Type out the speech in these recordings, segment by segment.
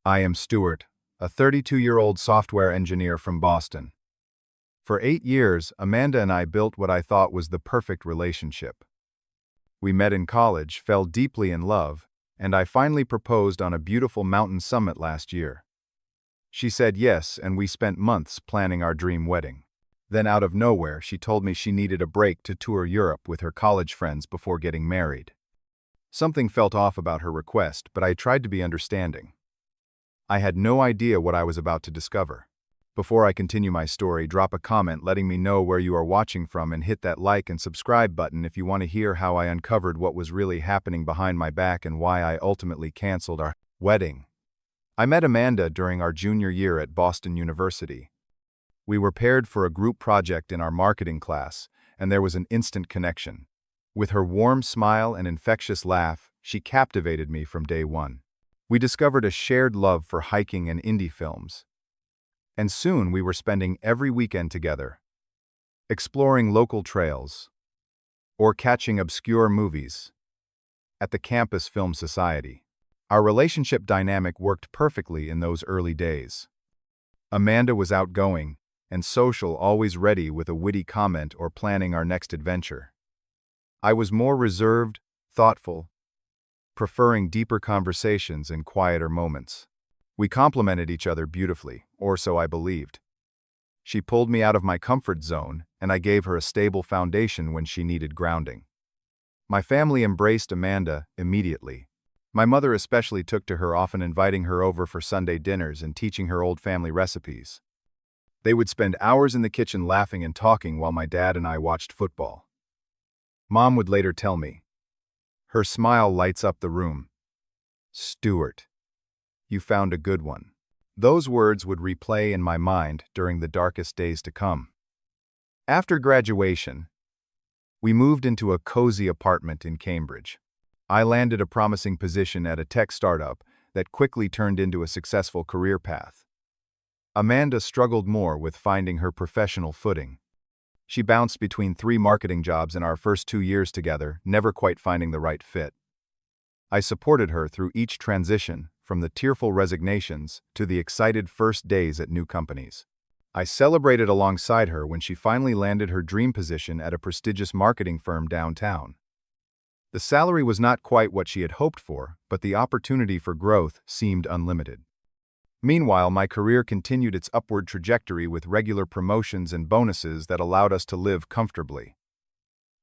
I am Stuart, a 32-year-old software engineer from Boston. For 8 years, Amanda and I built what I thought was the perfect relationship. We met in college, fell deeply in love, and I finally proposed on a beautiful mountain summit last year. She said yes, and we spent months planning our dream wedding. Then out of nowhere, she told me she needed a break to tour Europe with her college friends before getting married. Something felt off about her request, but I tried to be understanding. I had no idea what I was about to discover. Before I continue my story, drop a comment letting me know where you are watching from and hit that like and subscribe button if you want to hear how I uncovered what was really happening behind my back and why I ultimately canceled our wedding. I met Amanda during our junior year at Boston University. We were paired for a group project in our marketing class, and there was an instant connection. With her warm smile and infectious laugh, she captivated me from day one. We discovered a shared love for hiking and indie films. And soon we were spending every weekend together, exploring local trails, or catching obscure movies at the campus film society. Our relationship dynamic worked perfectly in those early days. Amanda was outgoing and social, always ready with a witty comment or planning our next adventure. I was more reserved, thoughtful, preferring deeper conversations and quieter moments. We complemented each other beautifully, or so I believed. She pulled me out of my comfort zone, and I gave her a stable foundation when she needed grounding. My family embraced Amanda immediately. My mother especially took to her, often inviting her over for Sunday dinners and teaching her old family recipes. They would spend hours in the kitchen laughing and talking while my dad and I watched football. Mom would later tell me, "Her smile lights up the room. Stuart, you found a good one." Those words would replay in my mind during the darkest days to come. After graduation, we moved into a cozy apartment in Cambridge. I landed a promising position at a tech startup that quickly turned into a successful career path. Amanda struggled more with finding her professional footing. She bounced between 3 marketing jobs in our first 2 years together, never quite finding the right fit. I supported her through each transition, from the tearful resignations to the excited first days at new companies. I celebrated alongside her when she finally landed her dream position at a prestigious marketing firm downtown. The salary was not quite what she had hoped for, but the opportunity for growth seemed unlimited. Meanwhile, my career continued its upward trajectory with regular promotions and bonuses that allowed us to live comfortably.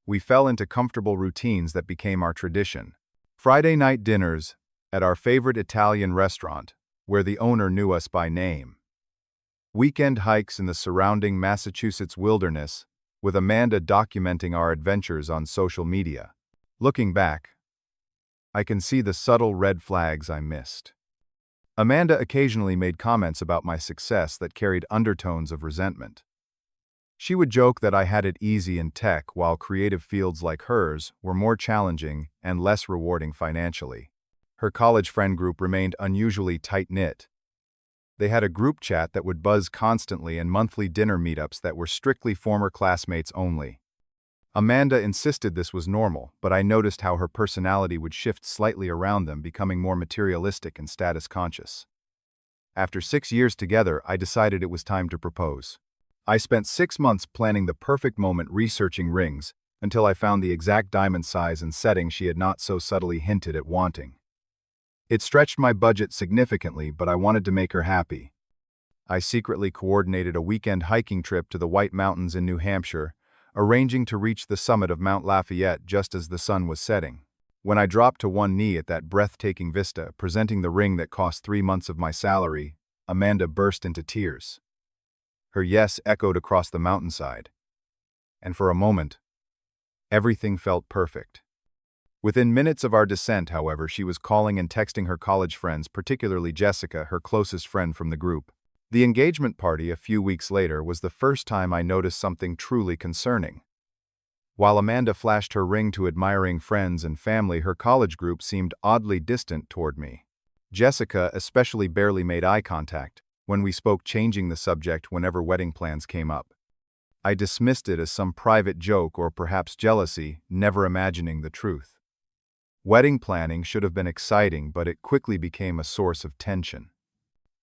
We fell into comfortable routines that became our tradition. Friday night dinners at our favorite Italian restaurant, where the owner knew us by name. Weekend hikes in the surrounding Massachusetts wilderness, with Amanda documenting our adventures on social media. Looking back, I can see the subtle red flags I missed. Amanda occasionally made comments about my success that carried undertones of resentment. She would joke that I had it easy in tech while creative fields like hers were more challenging and less rewarding financially. Her college friend group remained unusually tight-knit. They had a group chat that would buzz constantly and monthly dinner meetups that were strictly former classmates only. Amanda insisted this was normal, but I noticed how her personality would shift slightly around them, becoming more materialistic and status conscious. After 6 years together, I decided it was time to propose. I spent 6 months planning the perfect moment, researching rings, until I found the exact diamond size and setting she had not so subtly hinted at wanting. It stretched my budget significantly, but I wanted to make her happy. I secretly coordinated a weekend hiking trip to the White Mountains in New Hampshire, arranging to reach the summit of Mount Lafayette just as the sun was setting. When I dropped to one knee at that breathtaking vista, presenting the ring that cost 3 months of my salary, Amanda burst into tears. Her yes echoed across the mountainside. And for a moment, everything felt perfect. Within minutes of our descent, however, she was calling and texting her college friends, particularly Jessica, her closest friend from the group. The engagement party a few weeks later was the first time I noticed something truly concerning. While Amanda flashed her ring to admiring friends and family, her college group seemed oddly distant toward me. Jessica especially barely made eye contact when we spoke, changing the subject whenever wedding plans came up. I dismissed it as some private joke or perhaps jealousy, never imagining the truth. Wedding planning should have been exciting, but it quickly became a source of tension.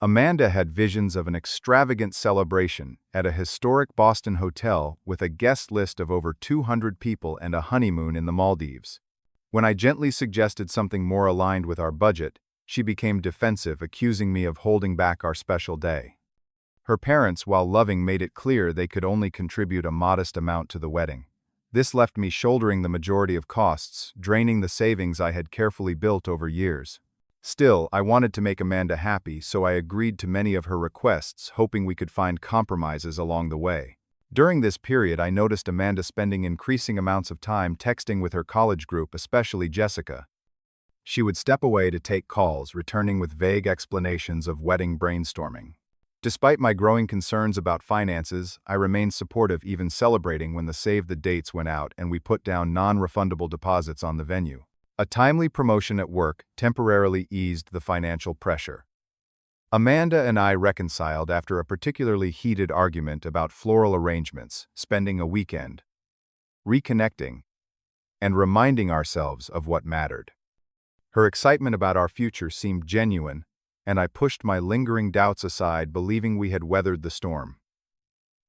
Amanda had visions of an extravagant celebration at a historic Boston hotel with a guest list of over 200 people and a honeymoon in the Maldives. When I gently suggested something more aligned with our budget, she became defensive, accusing me of holding back our special day. Her parents, while loving, made it clear they could only contribute a modest amount to the wedding. This left me shouldering the majority of costs, draining the savings I had carefully built over years. Still, I wanted to make Amanda happy, so I agreed to many of her requests, hoping we could find compromises along the way. During this period, I noticed Amanda spending increasing amounts of time texting with her college group, especially Jessica. She would step away to take calls, returning with vague explanations of wedding brainstorming. Despite my growing concerns about finances, I remained supportive, even celebrating when the save the dates went out and we put down non-refundable deposits on the venue. A timely promotion at work temporarily eased the financial pressure. Amanda and I reconciled after a particularly heated argument about floral arrangements, spending a weekend, reconnecting, and reminding ourselves of what mattered. Her excitement about our future seemed genuine, and I pushed my lingering doubts aside, believing we had weathered the storm.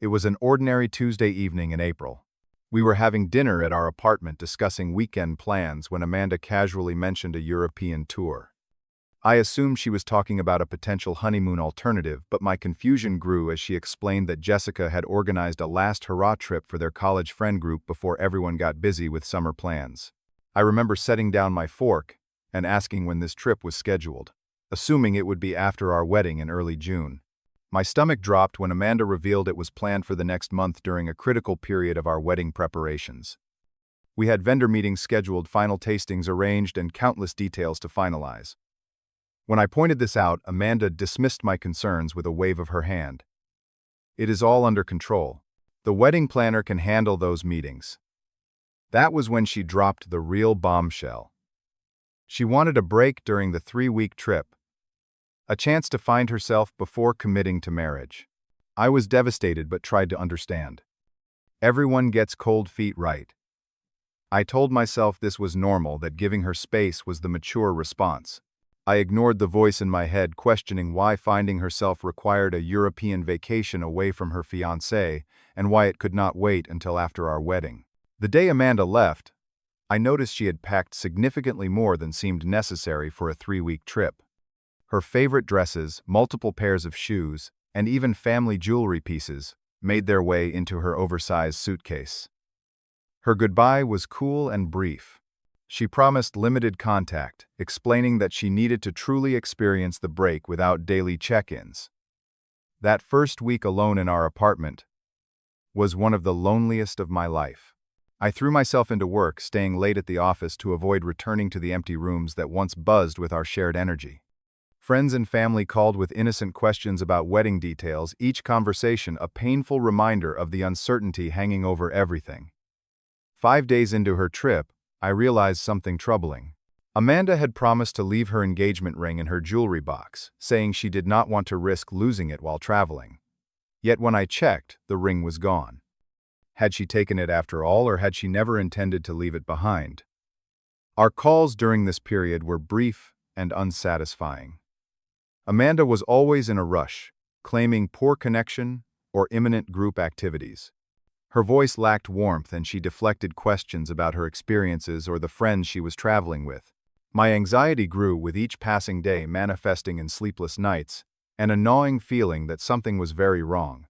It was an ordinary Tuesday evening in April. We were having dinner at our apartment discussing weekend plans when Amanda casually mentioned a European tour. I assumed she was talking about a potential honeymoon alternative, but my confusion grew as she explained that Jessica had organized a last hurrah trip for their college friend group before everyone got busy with summer plans. I remember setting down my fork and asking when this trip was scheduled, assuming it would be after our wedding in early June. My stomach dropped when Amanda revealed it was planned for the next month during a critical period of our wedding preparations. We had vendor meetings scheduled, final tastings arranged, and countless details to finalize. When I pointed this out, Amanda dismissed my concerns with a wave of her hand. "It is all under control. The wedding planner can handle those meetings." That was when she dropped the real bombshell. She wanted a break during the 3-week trip, a chance to find herself before committing to marriage. I was devastated but tried to understand. Everyone gets cold feet, right? I told myself this was normal, that giving her space was the mature response. I ignored the voice in my head questioning why finding herself required a European vacation away from her fiancé and why it could not wait until after our wedding. The day Amanda left, I noticed she had packed significantly more than seemed necessary for a 3-week trip. Her favorite dresses, multiple pairs of shoes, and even family jewelry pieces made their way into her oversized suitcase. Her goodbye was cool and brief. She promised limited contact, explaining that she needed to truly experience the break without daily check-ins. That first week alone in our apartment was one of the loneliest of my life. I threw myself into work, staying late at the office to avoid returning to the empty rooms that once buzzed with our shared energy. Friends and family called with innocent questions about wedding details, each conversation a painful reminder of the uncertainty hanging over everything. 5 days into her trip, I realized something troubling. Amanda had promised to leave her engagement ring in her jewelry box, saying she did not want to risk losing it while traveling. Yet when I checked, the ring was gone. Had she taken it after all, or had she never intended to leave it behind? Our calls during this period were brief and unsatisfying. Amanda was always in a rush, claiming poor connection or imminent group activities. Her voice lacked warmth and she deflected questions about her experiences or the friends she was traveling with. My anxiety grew with each passing day, manifesting in sleepless nights and a gnawing feeling that something was very wrong.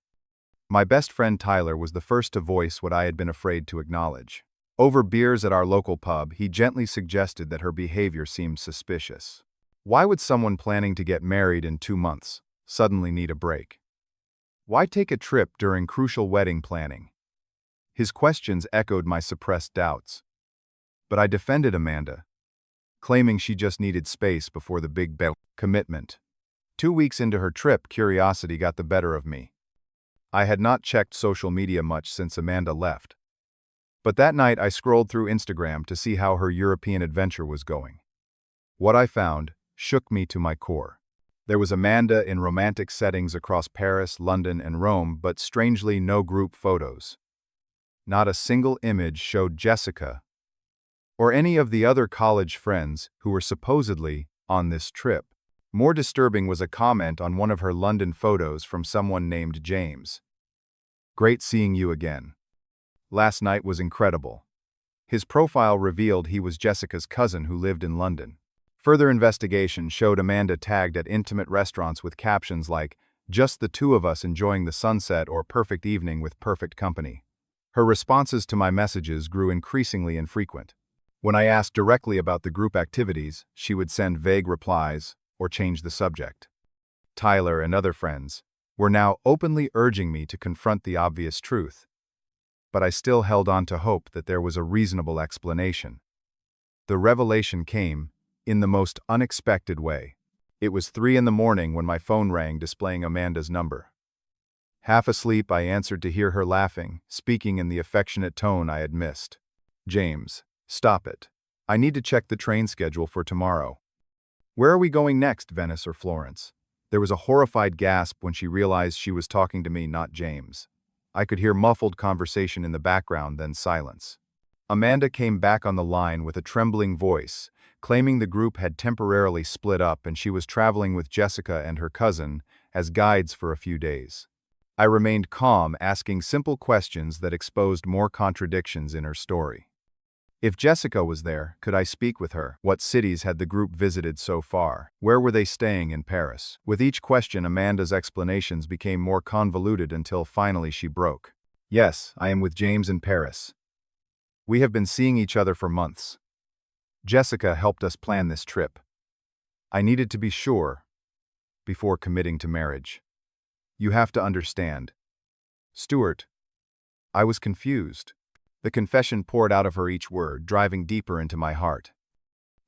My best friend Tyler was the first to voice what I had been afraid to acknowledge. Over beers at our local pub, he gently suggested that her behavior seemed suspicious. Why would someone planning to get married in 2 months suddenly need a break? Why take a trip during crucial wedding planning? His questions echoed my suppressed doubts. But I defended Amanda, claiming she just needed space before the big commitment. 2 weeks into her trip, curiosity got the better of me. I had not checked social media much since Amanda left. But that night I scrolled through Instagram to see how her European adventure was going. What I found shook me to my core. There was Amanda in romantic settings across Paris, London, and Rome, but strangely no group photos. Not a single image showed Jessica or any of the other college friends who were supposedly on this trip. More disturbing was a comment on one of her London photos from someone named James. "Great seeing you again. Last night was incredible." His profile revealed he was Jessica's cousin who lived in London. Further investigation showed Amanda tagged at intimate restaurants with captions like, "Just the two of us enjoying the sunset" or "Perfect evening with perfect company." Her responses to my messages grew increasingly infrequent. When I asked directly about the group activities, she would send vague replies or change the subject. Tyler and other friends were now openly urging me to confront the obvious truth, but I still held on to hope that there was a reasonable explanation. The revelation came in the most unexpected way. It was 3 in the morning when my phone rang displaying Amanda's number. Half asleep, I answered to hear her laughing, speaking in the affectionate tone I had missed. "James, stop it. I need to check the train schedule for tomorrow." "Where are we going next, Venice or Florence?" There was a horrified gasp when she realized she was talking to me, not James. I could hear muffled conversation in the background, then silence. Amanda came back on the line with a trembling voice, claiming the group had temporarily split up and she was traveling with Jessica and her cousin as guides for a few days. I remained calm, asking simple questions that exposed more contradictions in her story. If Jessica was there, could I speak with her? What cities had the group visited so far? Where were they staying in Paris? With each question, Amanda's explanations became more convoluted until finally she broke. "Yes, I am with James in Paris. We have been seeing each other for months. Jessica helped us plan this trip. I needed to be sure before committing to marriage. You have to understand. Stuart." I was confused. The confession poured out of her each word, driving deeper into my heart.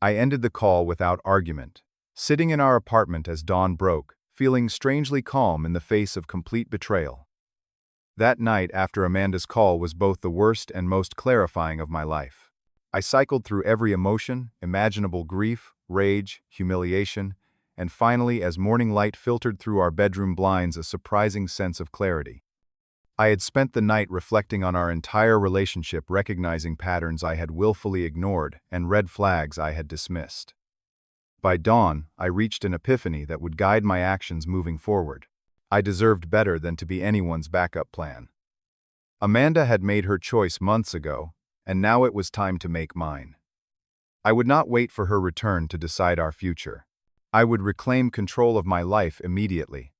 I ended the call without argument, sitting in our apartment as dawn broke, feeling strangely calm in the face of complete betrayal. That night after Amanda's call was both the worst and most clarifying of my life. I cycled through every emotion, imaginable grief, rage, humiliation, and finally, as morning light filtered through our bedroom blinds, a surprising sense of clarity. I had spent the night reflecting on our entire relationship, recognizing patterns I had willfully ignored and red flags I had dismissed. By dawn, I reached an epiphany that would guide my actions moving forward. I deserved better than to be anyone's backup plan. Amanda had made her choice months ago, and now it was time to make mine. I would not wait for her return to decide our future. I would reclaim control of my life immediately.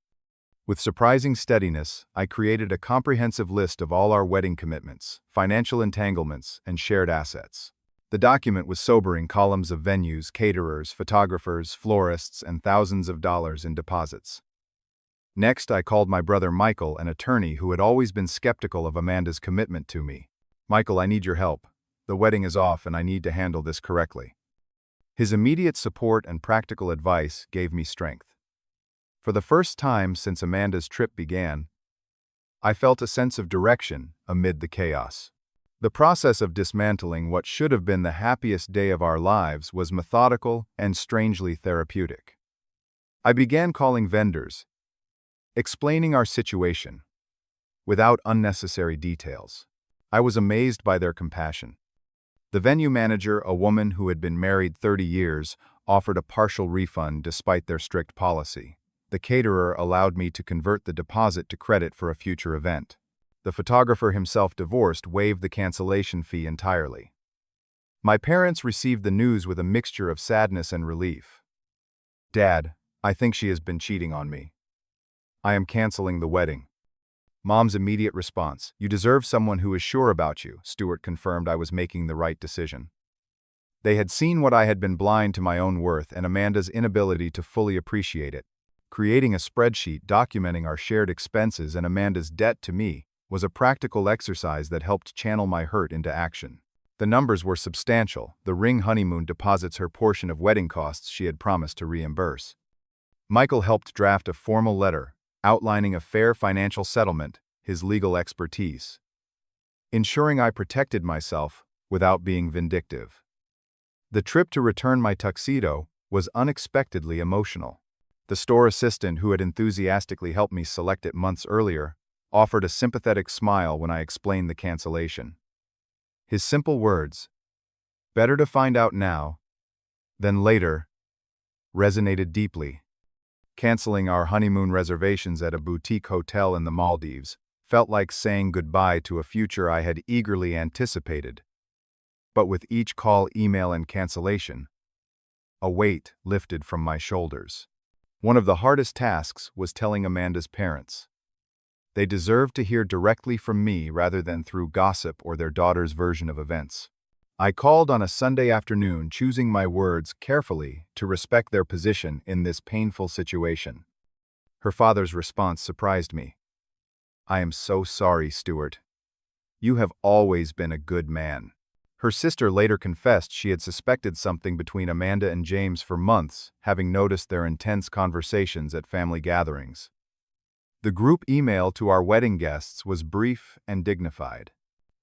With surprising steadiness, I created a comprehensive list of all our wedding commitments, financial entanglements, and shared assets. The document was sobering: columns of venues, caterers, photographers, florists, and thousands of dollars in deposits. Next, I called my brother Michael, an attorney who had always been skeptical of Amanda's commitment to me. "Michael, I need your help. The wedding is off and I need to handle this correctly." His immediate support and practical advice gave me strength. For the first time since Amanda's trip began, I felt a sense of direction amid the chaos. The process of dismantling what should have been the happiest day of our lives was methodical and strangely therapeutic. I began calling vendors, explaining our situation, without unnecessary details. I was amazed by their compassion. The venue manager, a woman who had been married 30 years, offered a partial refund despite their strict policy. The caterer allowed me to convert the deposit to credit for a future event. The photographer, himself divorced, waived the cancellation fee entirely. My parents received the news with a mixture of sadness and relief. "Dad, I think she has been cheating on me. I am canceling the wedding." Mom's immediate response: "You deserve someone who is sure about you." Stuart confirmed I was making the right decision. They had seen what I had been blind to: my own worth and Amanda's inability to fully appreciate it. Creating a spreadsheet documenting our shared expenses and Amanda's debt to me was a practical exercise that helped channel my hurt into action. The numbers were substantial. The ring honeymoon deposits her portion of wedding costs she had promised to reimburse. Michael helped draft a formal letter outlining a fair financial settlement, his legal expertise, ensuring I protected myself without being vindictive. The trip to return my tuxedo was unexpectedly emotional. The store assistant who had enthusiastically helped me select it months earlier offered a sympathetic smile when I explained the cancellation. His simple words, "Better to find out now than later," resonated deeply. Canceling our honeymoon reservations at a boutique hotel in the Maldives felt like saying goodbye to a future I had eagerly anticipated. But with each call, email, and cancellation, a weight lifted from my shoulders. One of the hardest tasks was telling Amanda's parents. They deserved to hear directly from me rather than through gossip or their daughter's version of events. I called on a Sunday afternoon, choosing my words carefully to respect their position in this painful situation. Her father's response surprised me. "I am so sorry, Stuart. You have always been a good man." Her sister later confessed she had suspected something between Amanda and James for months, having noticed their intense conversations at family gatherings. The group email to our wedding guests was brief and dignified.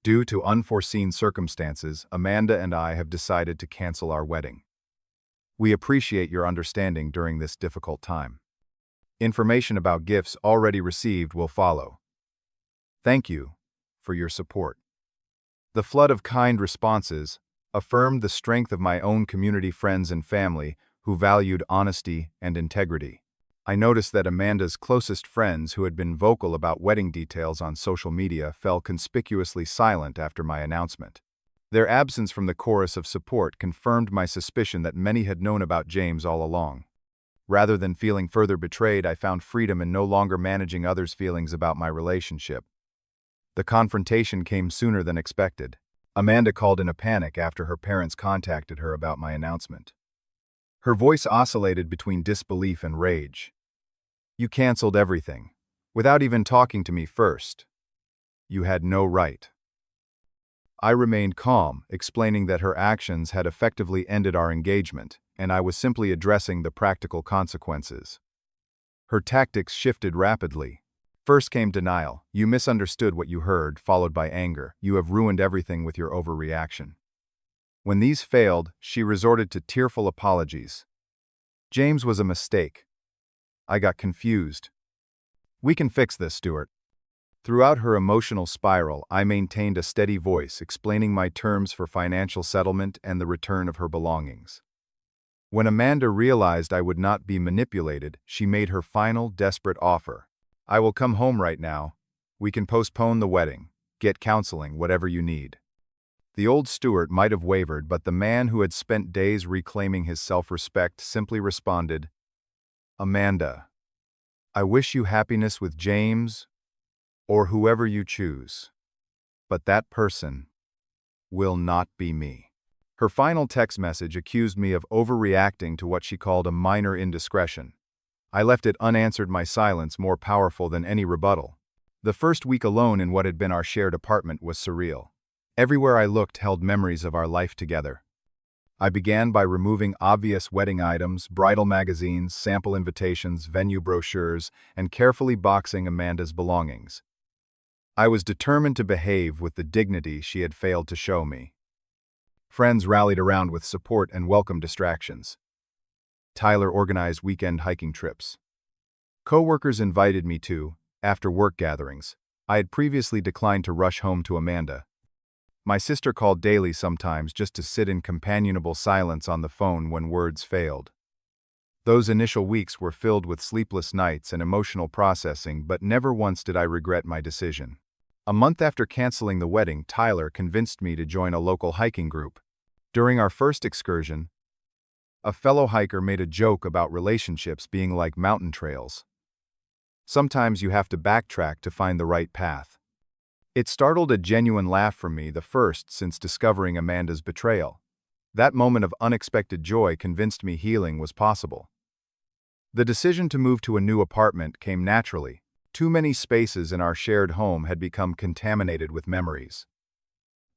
"Due to unforeseen circumstances, Amanda and I have decided to cancel our wedding. We appreciate your understanding during this difficult time. Information about gifts already received will follow. Thank you for your support." The flood of kind responses affirmed the strength of my own community, friends, and family who valued honesty and integrity. I noticed that Amanda's closest friends, who had been vocal about wedding details on social media, fell conspicuously silent after my announcement. Their absence from the chorus of support confirmed my suspicion that many had known about James all along. Rather than feeling further betrayed, I found freedom in no longer managing others' feelings about my relationship. The confrontation came sooner than expected. Amanda called in a panic after her parents contacted her about my announcement. Her voice oscillated between disbelief and rage. "You canceled everything, without even talking to me first. You had no right." I remained calm, explaining that her actions had effectively ended our engagement, and I was simply addressing the practical consequences. Her tactics shifted rapidly. First came denial. "You misunderstood what you heard," followed by anger. "You have ruined everything with your overreaction." When these failed, she resorted to tearful apologies. "James was a mistake. I got confused. We can fix this, Stuart." Throughout her emotional spiral, I maintained a steady voice, explaining my terms for financial settlement and the return of her belongings. When Amanda realized I would not be manipulated, she made her final, desperate offer. "I will come home right now. We can postpone the wedding. Get counseling, whatever you need." The old Stuart might have wavered, but the man who had spent days reclaiming his self-respect simply responded, "Amanda, I wish you happiness with James or whoever you choose, but that person will not be me." Her final text message accused me of overreacting to what she called a minor indiscretion. I left it unanswered, my silence more powerful than any rebuttal. The first week alone in what had been our shared apartment was surreal. Everywhere I looked held memories of our life together. I began by removing obvious wedding items, bridal magazines, sample invitations, venue brochures, and carefully boxing Amanda's belongings. I was determined to behave with the dignity she had failed to show me. Friends rallied around with support and welcome distractions. Tyler organized weekend hiking trips. Co-workers invited me to after-work gatherings. I had previously declined to rush home to Amanda. My sister called daily, sometimes just to sit in companionable silence on the phone when words failed. Those initial weeks were filled with sleepless nights and emotional processing, but never once did I regret my decision. A month after canceling the wedding, Tyler convinced me to join a local hiking group. During our first excursion, a fellow hiker made a joke about relationships being like mountain trails. Sometimes you have to backtrack to find the right path. It startled a genuine laugh from me, the first since discovering Amanda's betrayal. That moment of unexpected joy convinced me healing was possible. The decision to move to a new apartment came naturally. Too many spaces in our shared home had become contaminated with memories.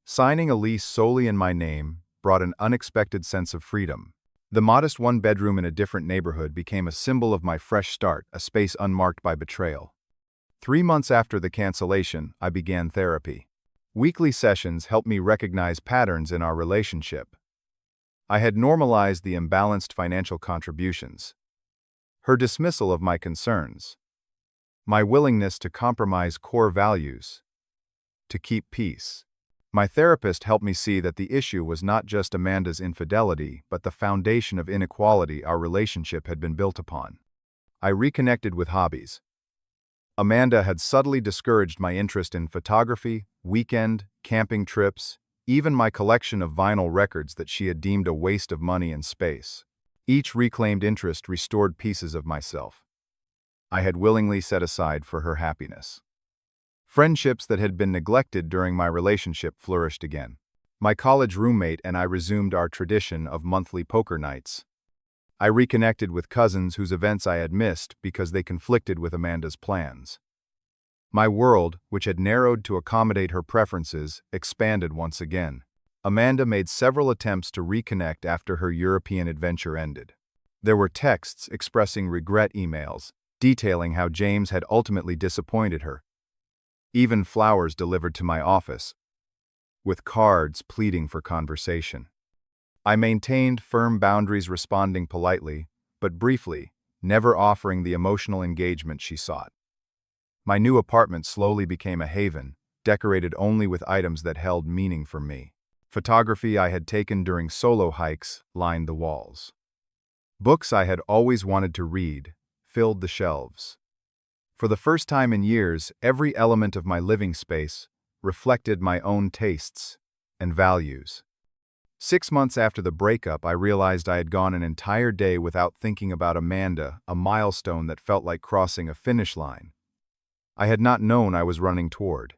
Signing a lease solely in my name brought an unexpected sense of freedom. The modest one-bedroom in a different neighborhood became a symbol of my fresh start, a space unmarked by betrayal. 3 months after the cancellation, I began therapy. Weekly sessions helped me recognize patterns in our relationship. I had normalized the imbalanced financial contributions, her dismissal of my concerns, my willingness to compromise core values, to keep peace. My therapist helped me see that the issue was not just Amanda's infidelity, but the foundation of inequality our relationship had been built upon. I reconnected with hobbies. Amanda had subtly discouraged my interest in photography, weekend, camping trips, even my collection of vinyl records that she had deemed a waste of money and space. Each reclaimed interest restored pieces of myself I had willingly set aside for her happiness. Friendships that had been neglected during my relationship flourished again. My college roommate and I resumed our tradition of monthly poker nights. I reconnected with cousins whose events I had missed because they conflicted with Amanda's plans. My world, which had narrowed to accommodate her preferences, expanded once again. Amanda made several attempts to reconnect after her European adventure ended. There were texts expressing regret, emails detailing how James had ultimately disappointed her, even flowers delivered to my office, with cards pleading for conversation. I maintained firm boundaries, responding politely, but briefly, never offering the emotional engagement she sought. My new apartment slowly became a haven, decorated only with items that held meaning for me. Photography I had taken during solo hikes lined the walls. Books I had always wanted to read filled the shelves. For the first time in years, every element of my living space reflected my own tastes and values. 6 months after the breakup, I realized I had gone an entire day without thinking about Amanda, a milestone that felt like crossing a finish line I had not known I was running toward.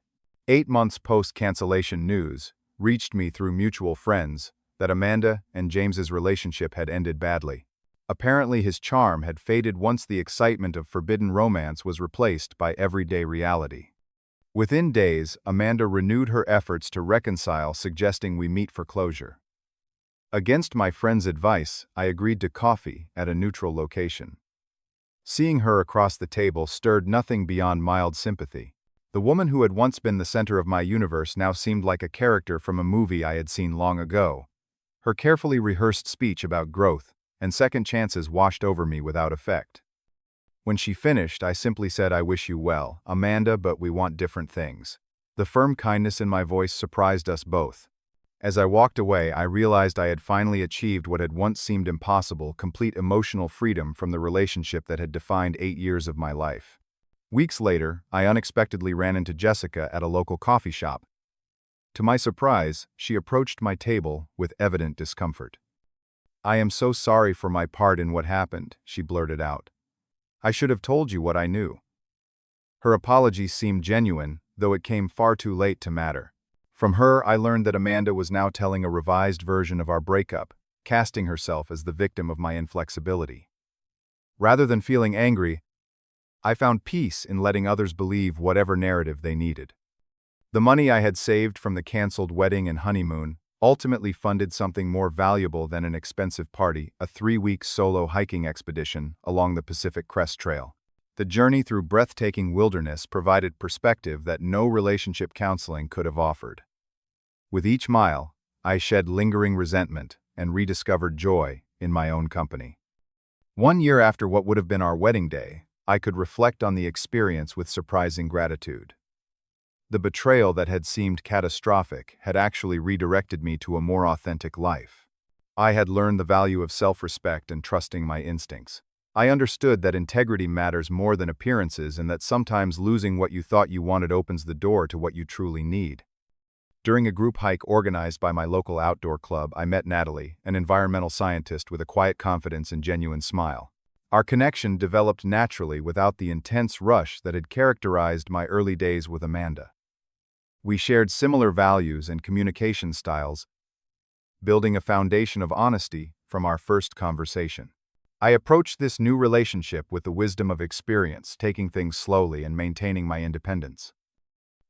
8 months post-cancellation, news reached me through mutual friends that Amanda and James's relationship had ended badly. Apparently, his charm had faded once the excitement of forbidden romance was replaced by everyday reality. Within days, Amanda renewed her efforts to reconcile, suggesting we meet for closure. Against my friend's advice, I agreed to coffee at a neutral location. Seeing her across the table stirred nothing beyond mild sympathy. The woman who had once been the center of my universe now seemed like a character from a movie I had seen long ago. Her carefully rehearsed speech about growth and second chances washed over me without effect. When she finished, I simply said, "I wish you well, Amanda, but we want different things." The firm kindness in my voice surprised us both. As I walked away, I realized I had finally achieved what had once seemed impossible: complete emotional freedom from the relationship that had defined 8 years of my life. Weeks later, I unexpectedly ran into Jessica at a local coffee shop. To my surprise, she approached my table with evident discomfort. "I am so sorry for my part in what happened," she blurted out. "I should have told you what I knew." Her apology seemed genuine, though it came far too late to matter. From her, I learned that Amanda was now telling a revised version of our breakup, casting herself as the victim of my inflexibility. Rather than feeling angry, I found peace in letting others believe whatever narrative they needed. The money I had saved from the canceled wedding and honeymoon ultimately funded something more valuable than an expensive party: a 3-week solo hiking expedition along the Pacific Crest Trail. The journey through breathtaking wilderness provided perspective that no relationship counseling could have offered. With each mile, I shed lingering resentment and rediscovered joy in my own company. 1 year after what would have been our wedding day, I could reflect on the experience with surprising gratitude. The betrayal that had seemed catastrophic had actually redirected me to a more authentic life. I had learned the value of self-respect and trusting my instincts. I understood that integrity matters more than appearances, and that sometimes losing what you thought you wanted opens the door to what you truly need. During a group hike organized by my local outdoor club, I met Natalie, an environmental scientist with a quiet confidence and genuine smile. Our connection developed naturally without the intense rush that had characterized my early days with Amanda. We shared similar values and communication styles, building a foundation of honesty from our first conversation. I approached this new relationship with the wisdom of experience, taking things slowly and maintaining my independence.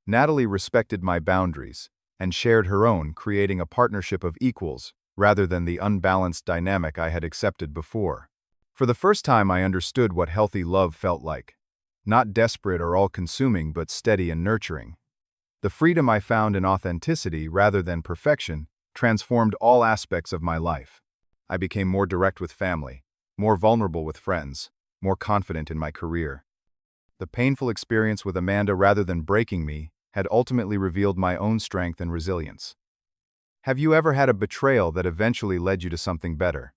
Natalie respected my boundaries and shared her own, creating a partnership of equals rather than the unbalanced dynamic I had accepted before. For the first time, I understood what healthy love felt like. Not desperate or all-consuming, but steady and nurturing. The freedom I found in authenticity rather than perfection transformed all aspects of my life. I became more direct with family, more vulnerable with friends, more confident in my career. The painful experience with Amanda, rather than breaking me, had ultimately revealed my own strength and resilience. Have you ever had a betrayal that eventually led you to something better?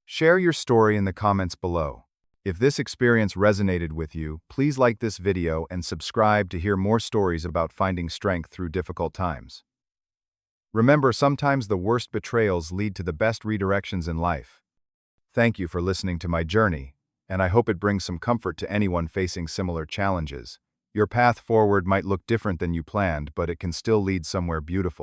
Share your story in the comments below. If this experience resonated with you, please like this video and subscribe to hear more stories about finding strength through difficult times. Remember, sometimes the worst betrayals lead to the best redirections in life. Thank you for listening to my journey, and I hope it brings some comfort to anyone facing similar challenges. Your path forward might look different than you planned, but it can still lead somewhere beautiful.